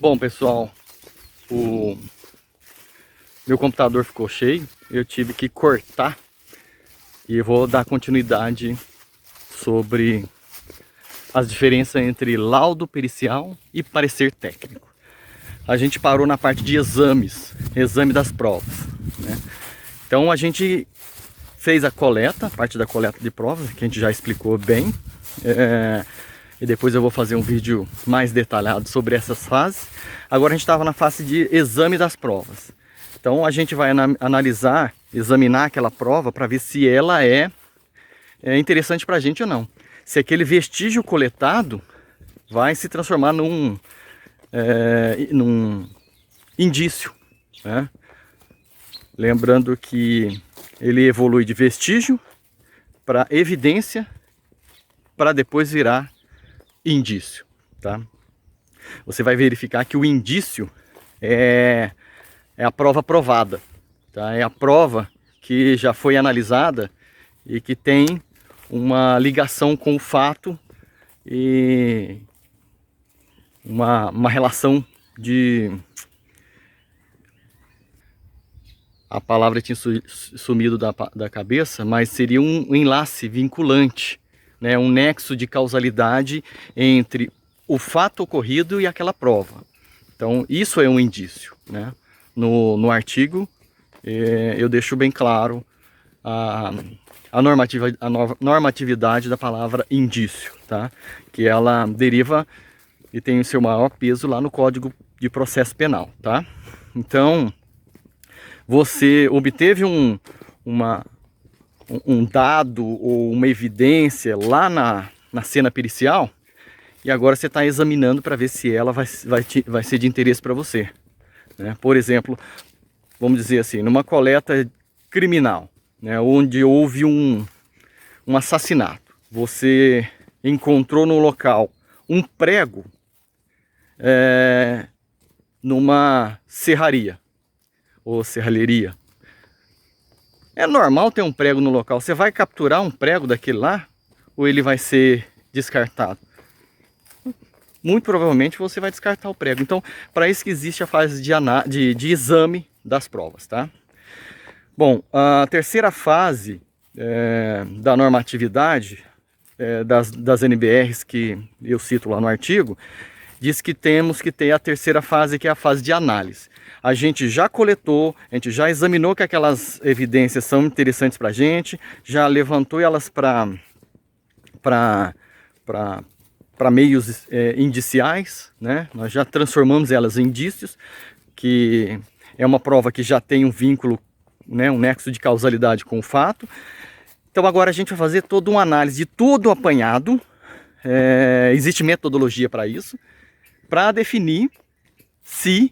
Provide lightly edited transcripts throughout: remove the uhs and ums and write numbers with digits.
Bom, pessoal, o meu computador ficou cheio, eu tive que cortar e eu vou dar continuidade sobre as diferenças entre laudo pericial e parecer técnico. A gente parou na parte de exame das provas, né? Então a gente fez a parte da coleta de provas, que a gente já explicou bem, e depois eu vou fazer um vídeo mais detalhado sobre essas fases. Agora a gente estava na fase de exame das provas. Então a gente vai analisar, examinar aquela prova para ver se ela é interessante para a gente ou não. Se aquele vestígio coletado vai se transformar num indício, né? Lembrando que ele evolui de vestígio para evidência, para depois virar indício, tá? Você vai verificar que o indício é a prova provada, tá? É a prova que já foi analisada e que tem uma ligação com o fato e uma relação de... A palavra tinha sumido da cabeça, mas seria um enlace vinculante, né? Um nexo de causalidade entre o fato ocorrido e aquela prova. Então isso é um indício, né? No artigo eu deixo bem claro a normatividade da palavra indício, tá? Que ela deriva e tem o seu maior peso lá no Código de Processo Penal, tá? Então, você obteve um dado ou uma evidência lá na cena pericial e agora você está examinando para ver se ela vai ser de interesse para você, né? Por exemplo, vamos dizer assim, numa coleta criminal, né, onde houve um assassinato, você encontrou no local um prego numa serraria ou serralheria. É normal ter um prego no local. Você vai capturar um prego daquele lá ou ele vai ser descartado? Muito provavelmente você vai descartar o prego. Então, para isso que existe a fase de exame das provas, tá? Bom, a terceira fase da normatividade das NBRs que eu cito lá no artigo, diz que temos que ter a terceira fase, que é a fase de análise. A gente já coletou, a gente já examinou que aquelas evidências são interessantes para a gente, já levantou elas para meios indiciais, né? Nós já transformamos elas em indícios, que é uma prova que já tem um vínculo, né, um nexo de causalidade com o fato. Então agora a gente vai fazer toda uma análise de todo o apanhado, existe metodologia para isso, para definir se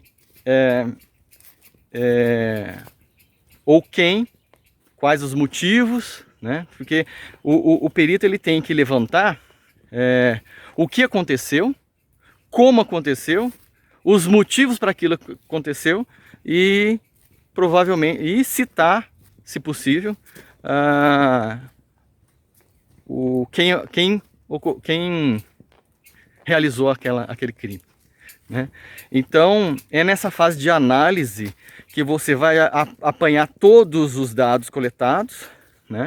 ou quem, quais os motivos, né? Porque o perito ele tem que levantar o que aconteceu, como aconteceu, os motivos para aquilo que aconteceu e provavelmente citar, se possível, quem realizou aquele crime, né? Então é nessa fase de análise que você vai apanhar todos os dados coletados, né?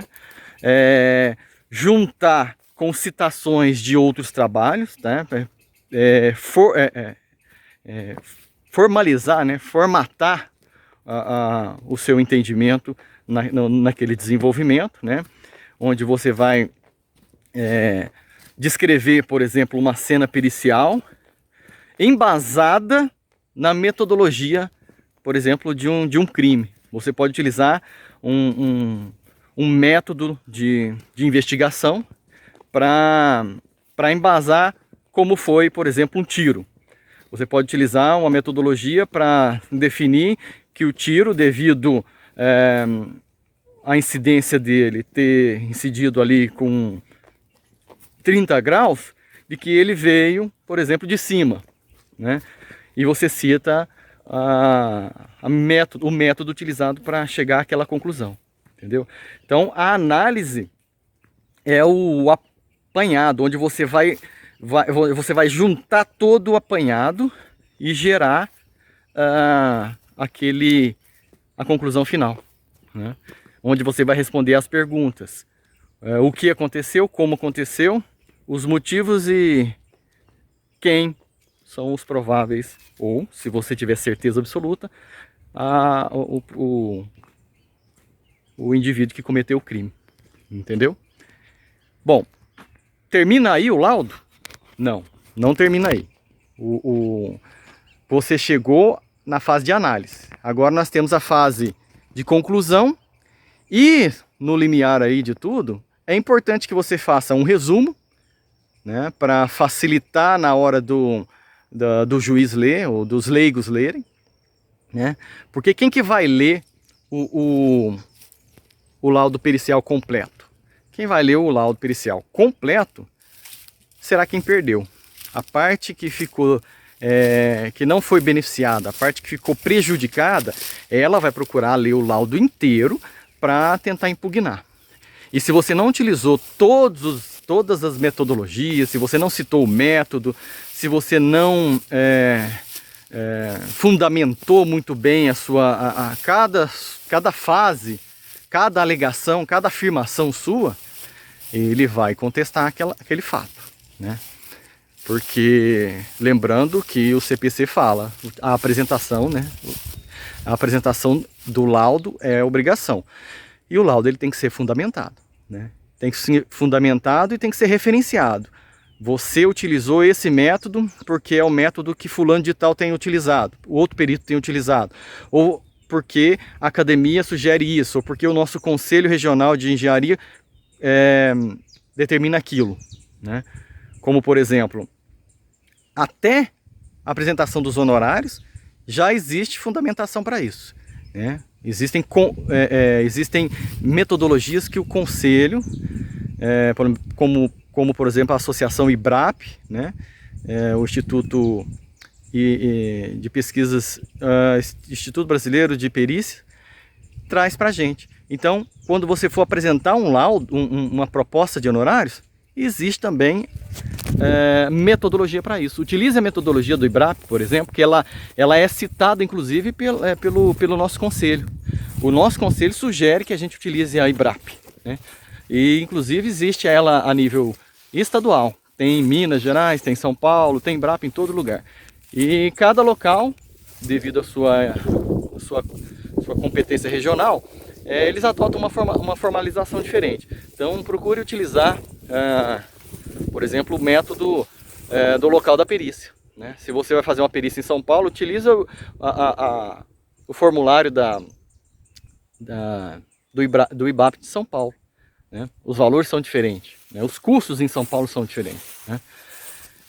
Juntar com citações de outros trabalhos, né? Formalizar, né? Formatar o seu entendimento naquele desenvolvimento, né? Onde você vai descrever, por exemplo, uma cena pericial embasada na metodologia, por exemplo, de um crime. Você pode utilizar um método de investigação para embasar como foi, por exemplo, um tiro. Você pode utilizar uma metodologia para definir que o tiro, devido à incidência dele ter incidido ali com 30 graus, de que ele veio, por exemplo, de cima, né? E você cita o método utilizado para chegar àquela conclusão, entendeu? Então a análise é o apanhado, onde você vai juntar todo o apanhado e gerar a conclusão final, né? Onde você vai responder as perguntas. O que aconteceu, como aconteceu, os motivos e quem são os prováveis, ou, se você tiver certeza absoluta, o indivíduo que cometeu o crime. Entendeu? Bom, termina aí o laudo? Não, não termina aí. Você chegou na fase de análise. Agora nós temos a fase de conclusão. E no limiar aí de tudo, é importante que você faça um resumo, né, para facilitar na hora do juiz ler, ou dos leigos lerem, né? Porque quem que vai ler o laudo pericial completo? Quem vai ler o laudo pericial completo será quem perdeu. A parte que ficou, que não foi beneficiada, a parte que ficou prejudicada, ela vai procurar ler o laudo inteiro para tentar impugnar. E se você não utilizou todas as metodologias, se você não citou o método, se você não fundamentou muito bem cada fase, cada alegação, cada afirmação sua, ele vai contestar aquele fato, né? Porque, lembrando que o CPC fala, a apresentação, né? A apresentação do laudo é obrigação. E o laudo ele tem que ser fundamentado, né? Tem que ser fundamentado e tem que ser referenciado. Você utilizou esse método porque é o método que fulano de tal tem utilizado, o outro perito tem utilizado. Ou porque a academia sugere isso, ou porque o nosso Conselho Regional de Engenharia determina aquilo, né? Como, por exemplo, até a apresentação dos honorários, já existe fundamentação para isso, né? Existem metodologias que o Conselho, como por exemplo a Associação IBRAP, né? O Instituto de Pesquisas, Instituto Brasileiro de Perícia, traz para a gente. Então, quando você for apresentar um laudo, uma proposta de honorários, existe também metodologia para isso. Utilize a metodologia do IBRAP, por exemplo, que ela é citada inclusive pelo nosso conselho. O nosso conselho sugere que a gente utilize a IBRAP, né? E inclusive existe ela a nível estadual. Tem em Minas Gerais, tem em São Paulo, tem IBRAP em todo lugar. E cada local, devido à sua competência regional, eles adotam uma formalização diferente. Então procure utilizar, por exemplo, o método do local da perícia, né? Se você vai fazer uma perícia em São Paulo, utiliza o formulário do IBAP de São Paulo, né? Os valores são diferentes, né? Os custos em São Paulo são diferentes, né?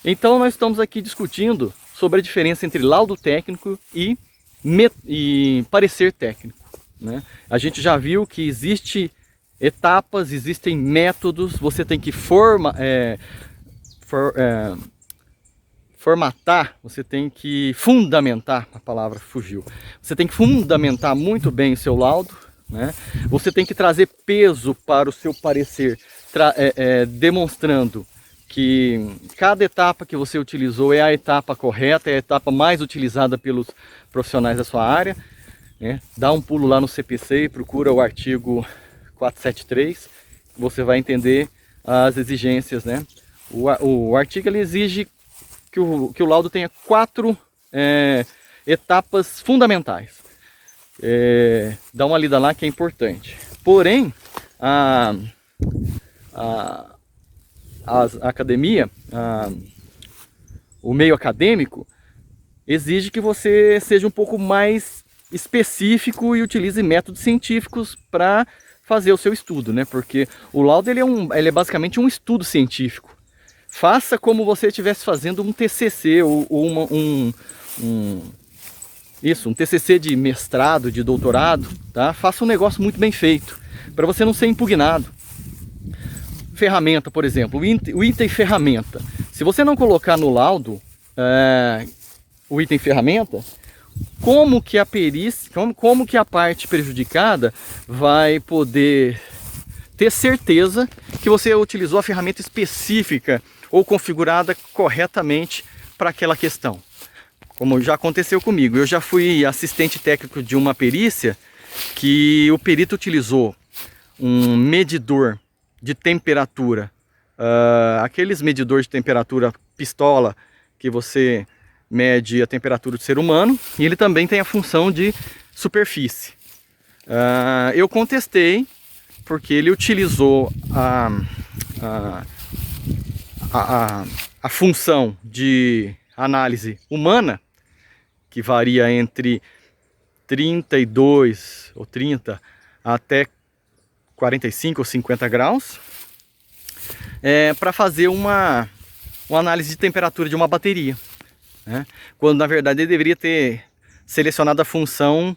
Então nós estamos aqui discutindo sobre a diferença entre laudo técnico e parecer técnico, né? A gente já viu que existe etapas, existem métodos, você tem que formatar, você tem que fundamentar, a palavra fugiu, você tem que fundamentar muito bem o seu laudo, né? Você tem que trazer peso para o seu parecer, demonstrando que cada etapa que você utilizou é a etapa correta, é a etapa mais utilizada pelos profissionais da sua área, né? Dá um pulo lá no CPC e procura o artigo 473, você vai entender as exigências, né? O artigo ele exige que o laudo tenha 4 etapas fundamentais. Dá uma lida lá que é importante. Porém, a academia, o meio acadêmico, exige que você seja um pouco mais específico e utilize métodos científicos para fazer o seu estudo, né? Porque o laudo ele é basicamente um estudo científico. Faça como você estivesse fazendo um TCC ou um TCC de mestrado, de doutorado, tá? Faça um negócio muito bem feito, para você não ser impugnado. Ferramenta, por exemplo, o item ferramenta. Se você não colocar no laudo o item ferramenta, como que a perícia, como que a parte prejudicada vai poder ter certeza que você utilizou a ferramenta específica ou configurada corretamente para aquela questão? como já aconteceu comigo. Eu já fui assistente técnico de uma perícia que o perito utilizou um medidor de temperatura, aqueles medidores de temperatura pistola que você mede a temperatura do ser humano, e ele também tem a função de superfície. Eu contestei porque ele utilizou a função de análise humana, que varia entre 32 ou 30 até 45 ou 50 graus, para fazer uma análise de temperatura de uma bateria, né? Quando na verdade ele deveria ter selecionado a função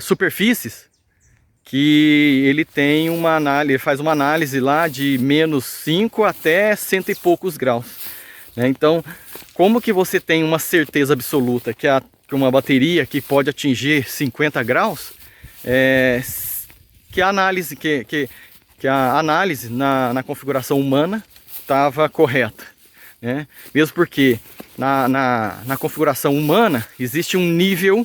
superfícies, que ele tem uma análise, ele faz uma análise lá de -5 até 100 e poucos graus, né? Então, como que você tem uma certeza absoluta que uma bateria que pode atingir 50 graus, que a análise na configuração humana estava correta, né? Mesmo porque na configuração humana existe um nível,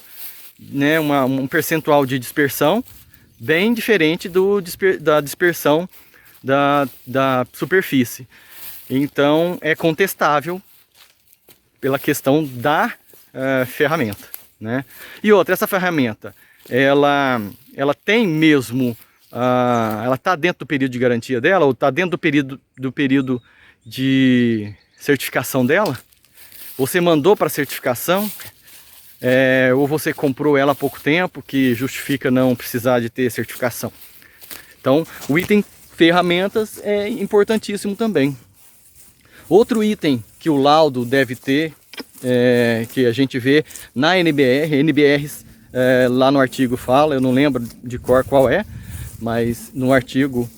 né, um percentual de dispersão bem diferente da dispersão da superfície. Então é contestável pela questão da ferramenta, né? E outra, essa ferramenta, ela tem mesmo, ela está dentro do período de garantia dela, ou está dentro do período de certificação dela? Você mandou para certificação? Ou você comprou ela há pouco tempo, que justifica não precisar de ter certificação? Então, o item ferramentas é importantíssimo também. Outro item que o laudo deve ter, que a gente vê na NBRs, lá no artigo fala, eu não lembro de cor qual é, mas no artigo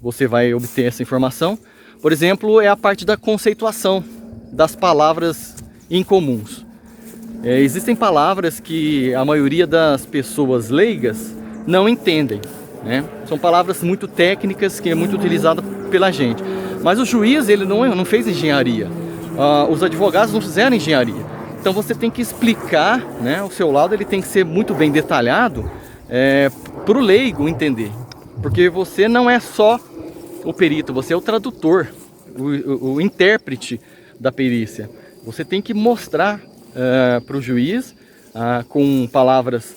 você vai obter essa informação. Por exemplo, é a parte da conceituação das palavras incomuns. Existem palavras que a maioria das pessoas leigas não entendem, né? São palavras muito técnicas, que é muito utilizada pela gente. Mas o juiz, ele não fez engenharia. Os advogados não fizeram engenharia. Então você tem que explicar, né? O seu laudo ele tem que ser muito bem detalhado para o leigo entender. Porque você não é só o perito, você é o tradutor, o intérprete da perícia. Você tem que mostrar para o juiz, com palavras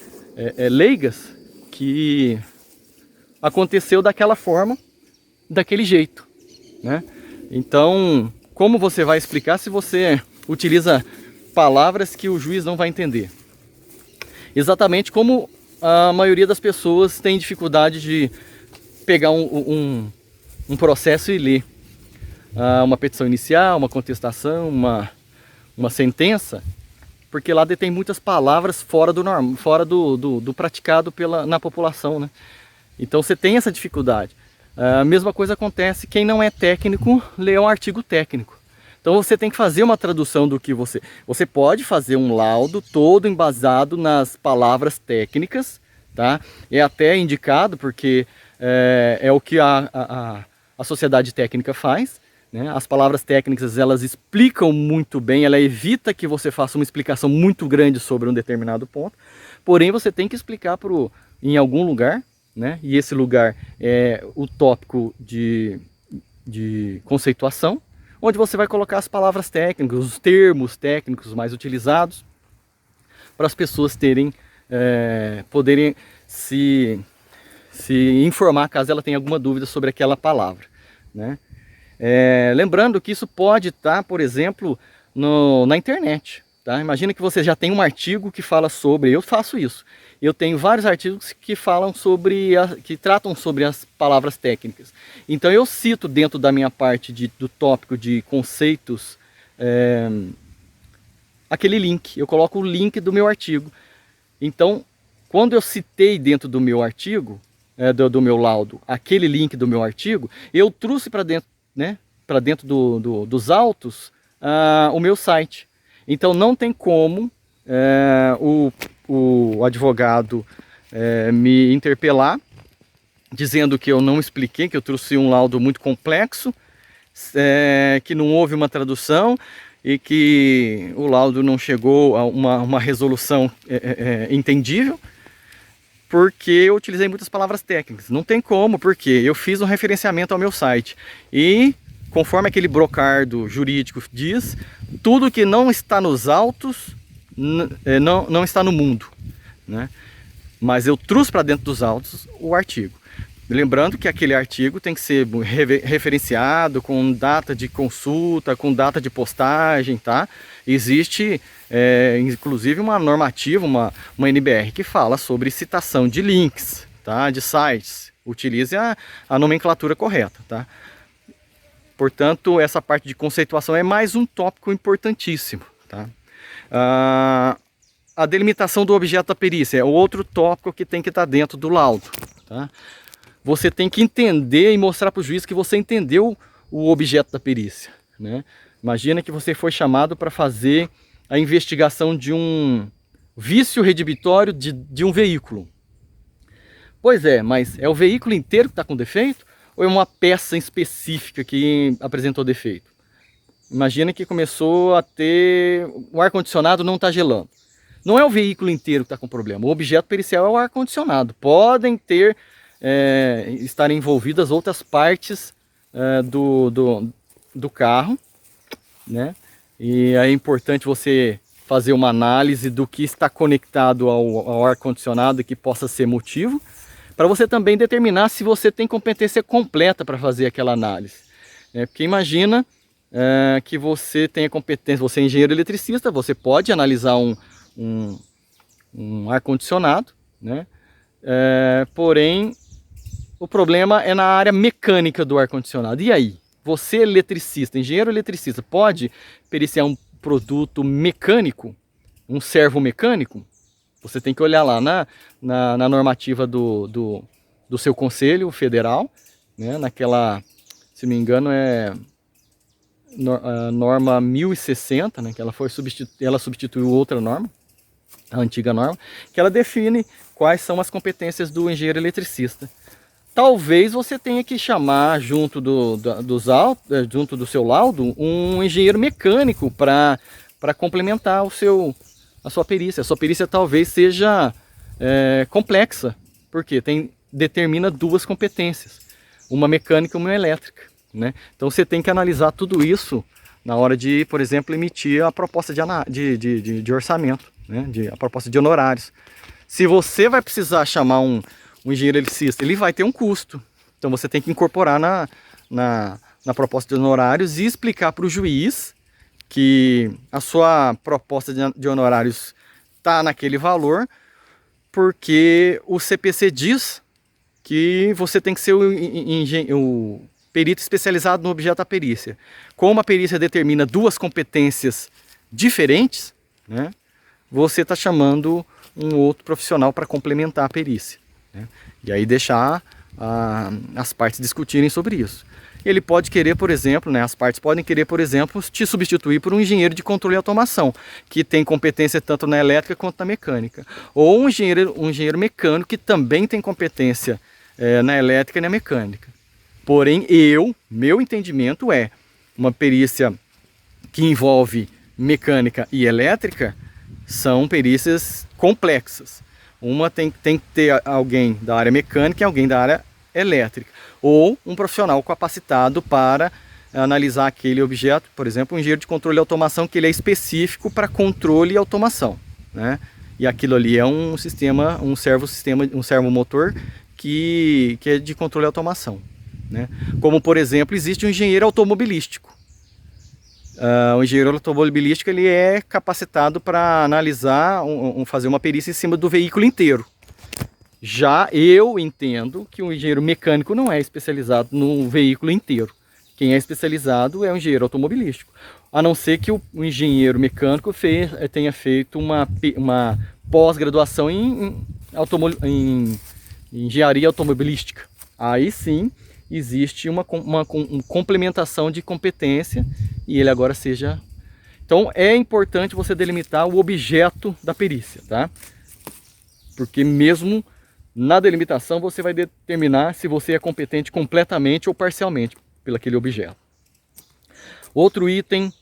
leigas, que aconteceu daquela forma, daquele jeito, né? Então, como você vai explicar se você utiliza palavras que o juiz não vai entender? Exatamente como a maioria das pessoas tem dificuldade de pegar um processo e ler. Uma petição inicial, uma contestação, uma sentença, porque lá detém muitas palavras fora do praticado na população, né? Então você tem essa dificuldade. A mesma coisa acontece, quem não é técnico lê um artigo técnico. Então você tem que fazer uma tradução do que você pode fazer um laudo todo embasado nas palavras técnicas, tá? É até indicado, porque é o que a sociedade técnica faz, né? As palavras técnicas, elas explicam muito bem, ela evita que você faça uma explicação muito grande sobre um determinado ponto, porém você tem que explicar em algum lugar, né? E esse lugar é o tópico de conceituação, onde você vai colocar as palavras técnicas, os termos técnicos mais utilizados, para as pessoas poderem se informar caso ela tenha alguma dúvida sobre aquela palavra, né? Lembrando que isso pode estar, por exemplo, na internet, tá? Imagina que você já tem um artigo que fala sobre, eu faço isso, eu tenho vários artigos que falam que tratam sobre as palavras técnicas. Então eu cito dentro da minha parte do tópico de conceitos, aquele link, eu coloco o link do meu artigo. Então, quando eu citei dentro do meu artigo, do meu laudo, aquele link do meu artigo, eu trouxe para dentro, né, para dentro dos autos, o meu site. Então não tem como o advogado me interpelar dizendo que eu não expliquei, que eu trouxe um laudo muito complexo, que não houve uma tradução, e que o laudo não chegou a uma resolução entendível, porque eu utilizei muitas palavras técnicas. Não tem como, porque eu fiz um referenciamento ao meu site e, conforme aquele brocardo jurídico diz, tudo que não está nos autos não está no mundo, né? Mas eu trouxe para dentro dos autos o artigo. Lembrando que aquele artigo tem que ser referenciado com data de consulta, com data de postagem, tá? Existe, inclusive, uma normativa, uma NBR, que fala sobre citação de links, tá? De sites. Utilize a nomenclatura correta, tá? Portanto, essa parte de conceituação é mais um tópico importantíssimo, tá? A delimitação do objeto da perícia é outro tópico que tem que estar dentro do laudo, tá? Você tem que entender e mostrar para o juiz que você entendeu o objeto da perícia, né? Imagina que você foi chamado para fazer a investigação de um vício redibitório de um veículo. Pois é, mas é o veículo inteiro que está com defeito ou é uma peça específica que apresentou defeito? Imagina que começou a ter... o ar-condicionado não está gelando. Não é o veículo inteiro que está com problema. O objeto pericial é o ar-condicionado. Podem ter... estarem envolvidas outras partes do carro, né? E é importante você fazer uma análise do que está conectado ao ar-condicionado que possa ser motivo, para você também determinar se você tem competência completa para fazer aquela análise, né? Porque imagina que você tenha competência, você é engenheiro eletricista, você pode analisar um ar-condicionado, né? Porém, o problema é na área mecânica do ar-condicionado. E aí? Você, eletricista, engenheiro eletricista, pode periciar um produto mecânico, um servo mecânico? Você tem que olhar lá na normativa do seu conselho federal, né? Naquela, se não me engano, é a norma 1060, né? Que ela substituiu outra norma, a antiga norma, que ela define quais são as competências do engenheiro eletricista. Talvez você tenha que chamar junto junto do seu laudo um engenheiro mecânico para complementar a sua perícia. A sua perícia talvez seja complexa, porque determina duas competências, uma mecânica e uma elétrica, né? Então você tem que analisar tudo isso na hora de, por exemplo, emitir a proposta de orçamento, né? A proposta de honorários. Se você vai precisar chamar um engenheiro eletricista, ele vai ter um custo. Então você tem que incorporar na proposta de honorários e explicar para o juiz que a sua proposta de honorários está naquele valor, porque o CPC diz que você tem que ser o perito especializado no objeto da perícia. Como a perícia determina duas competências diferentes, né, você está chamando um outro profissional para complementar a perícia, né? E aí deixar as partes discutirem sobre isso. Ele pode querer, por exemplo, né, as partes podem querer, por exemplo, te substituir por um engenheiro de controle e automação, que tem competência tanto na elétrica quanto na mecânica. Ou um engenheiro mecânico que também tem competência na elétrica e na mecânica. Porém, meu entendimento é uma perícia que envolve mecânica e elétrica, são perícias complexas. Uma tem que ter alguém da área mecânica e alguém da área elétrica. Ou um profissional capacitado para analisar aquele objeto, por exemplo, um engenheiro de controle e automação, que ele é específico para controle e automação, né? E aquilo ali é um sistema, um servo motor que é de controle e automação, né? Como, por exemplo, existe um engenheiro automobilístico. O engenheiro automobilístico ele é capacitado para analisar, fazer uma perícia em cima do veículo inteiro. Já eu entendo que o engenheiro mecânico não é especializado no veículo inteiro. Quem é especializado é o engenheiro automobilístico. A não ser que o engenheiro mecânico tenha feito uma pós-graduação em engenharia automobilística. Aí sim existe uma complementação de competência e ele agora seja... Então é importante você delimitar o objeto da perícia, tá? Porque mesmo na delimitação você vai determinar se você é competente completamente ou parcialmente pelo aquele objeto. Outro item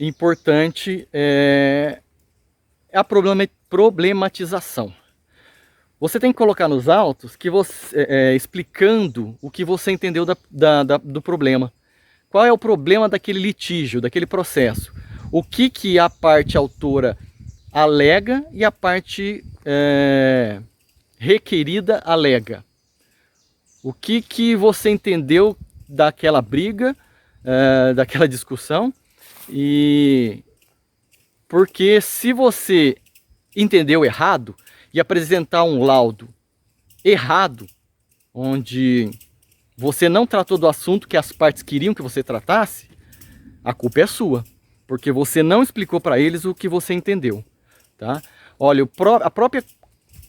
importante é a problematização. Você tem que colocar nos autos que você, explicando o que você entendeu do problema. Qual é o problema daquele litígio, daquele processo? O que a parte autora alega e a parte requerida alega? O que você entendeu daquela briga, daquela discussão? E porque se você entendeu errado e apresentar um laudo errado, onde você não tratou do assunto que as partes queriam que você tratasse, a culpa é sua, porque você não explicou para eles o que você entendeu, tá? Olha, a própria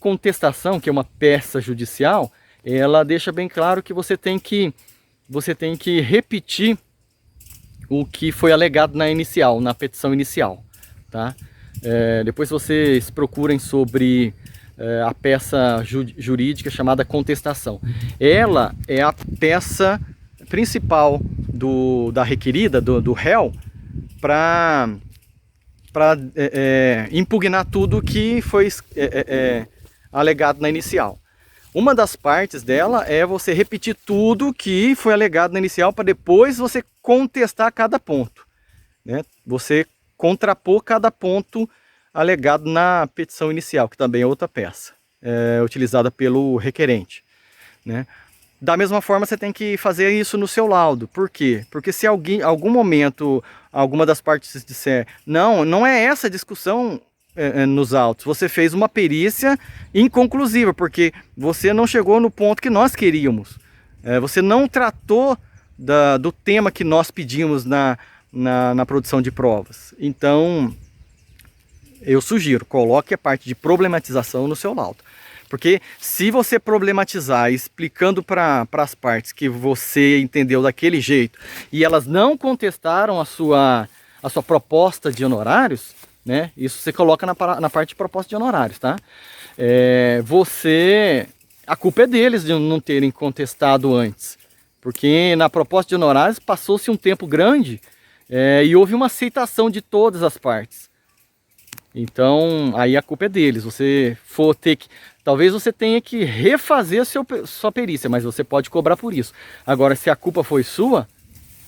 contestação, que é uma peça judicial, ela deixa bem claro que você tem que repetir o que foi alegado na petição inicial, tá? Depois vocês procurem sobre a peça jurídica chamada contestação. Ela é a peça principal da requerida, do réu, para impugnar tudo que foi alegado na inicial. Uma das partes dela é você repetir tudo que foi alegado na inicial para depois você contestar cada ponto, né? Você contrapor cada ponto alegado na petição inicial, que também é outra peça, utilizada pelo requerente, né? Da mesma forma, você tem que fazer isso no seu laudo. Por quê? Porque se algum momento, alguma das partes disser, não é essa discussão nos autos, você fez uma perícia inconclusiva, porque você não chegou no ponto que nós queríamos. Você não tratou do tema que nós pedimos na produção de provas. Então, eu sugiro, coloque a parte de problematização no seu laudo. Porque se você problematizar explicando para as partes que você entendeu daquele jeito e elas não contestaram a sua proposta de honorários, né? Isso você coloca na parte de proposta de honorários, tá? A culpa é deles de não terem contestado antes. Porque na proposta de honorários passou-se um tempo grande e houve uma aceitação de todas as partes. Então, aí a culpa é deles. Talvez você tenha que refazer sua perícia, mas você pode cobrar por isso. Agora, se a culpa foi sua,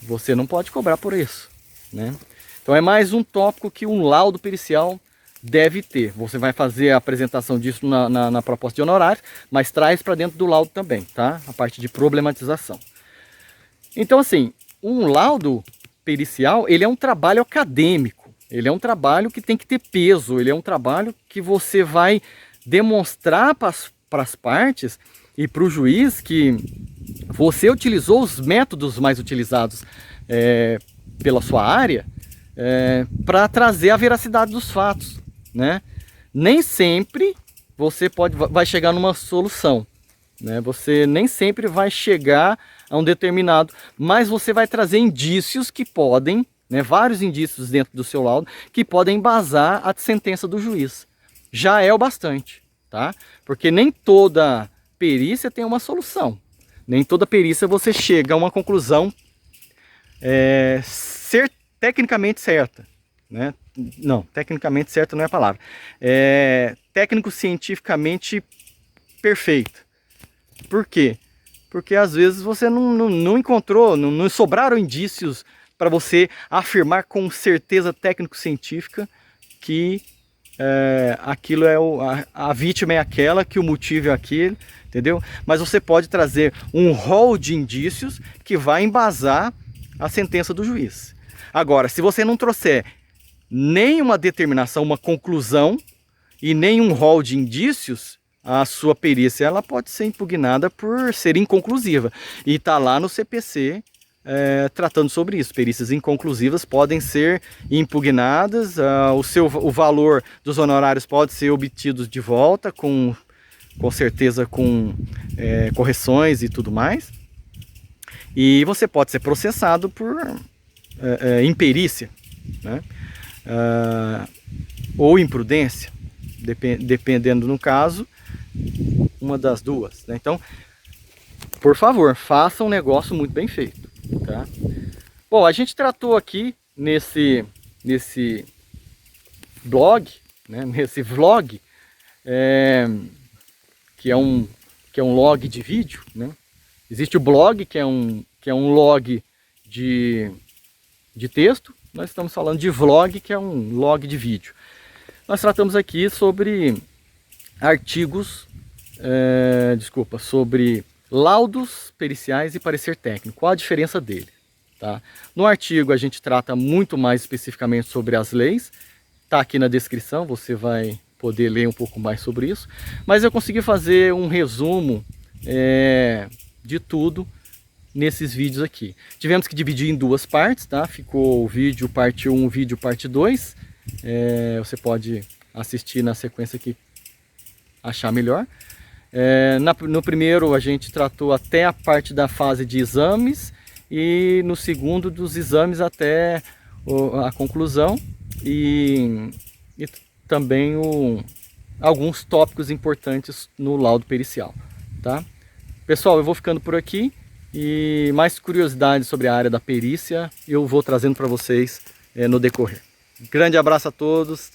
você não pode cobrar por isso, né? Então é mais um tópico que um laudo pericial deve ter. Você vai fazer a apresentação disso na proposta de honorários, mas traz para dentro do laudo também, tá? A parte de problematização. Então, assim, um laudo pericial, ele é um trabalho acadêmico. Ele é um trabalho que tem que ter peso, ele é um trabalho que você vai demonstrar para as partes e para o juiz que você utilizou os métodos mais utilizados pela sua área para trazer a veracidade dos fatos, né? Nem sempre você vai chegar numa solução, né? Você nem sempre vai chegar a um determinado, mas você vai trazer indícios que podem, né, vários indícios dentro do seu laudo que podem embasar a sentença do juiz. Já é o bastante, tá? Porque nem toda perícia tem uma solução. Nem toda perícia você chega a uma conclusão tecnicamente certa, né? Não, tecnicamente certa não é a palavra. Técnico-cientificamente perfeita. Por quê? Porque às vezes você não encontrou, não sobraram indícios para você afirmar com certeza técnico-científica que aquilo a vítima é aquela, que o motivo é aquele, entendeu? Mas você pode trazer um rol de indícios que vai embasar a sentença do juiz. Agora, se você não trouxer nenhuma determinação, uma conclusão e nenhum rol de indícios, a sua perícia ela pode ser impugnada por ser inconclusiva. E está lá no CPC tratando sobre isso. Perícias inconclusivas podem ser impugnadas, o valor dos honorários pode ser obtido de volta, com certeza com correções e tudo mais. E você pode ser processado por imperícia, né? Ou imprudência, dependendo no caso, uma das duas, né? Então, por favor, faça um negócio muito bem feito, tá? Bom, a gente tratou aqui nesse nesse blog, né, nesse vlog, que é um log de vídeo, né? Existe o blog, que é um log de texto. Nós estamos falando de vlog, que é um log de vídeo. Nós tratamos aqui sobre artigos, sobre laudos periciais e parecer técnico. Qual a diferença dele? Tá? No artigo a gente trata muito mais especificamente sobre as leis. Está aqui na descrição, você vai poder ler um pouco mais sobre isso. Mas eu consegui fazer um resumo de tudo nesses vídeos aqui. Tivemos que dividir em duas partes, tá? Ficou o vídeo parte 1, vídeo parte 2. Você pode assistir na sequência que achar melhor. No primeiro a gente tratou até a parte da fase de exames e no segundo dos exames até a conclusão e também alguns tópicos importantes no laudo pericial, tá? Pessoal, eu vou ficando por aqui e mais curiosidades sobre a área da perícia eu vou trazendo para vocês no decorrer. Grande abraço a todos.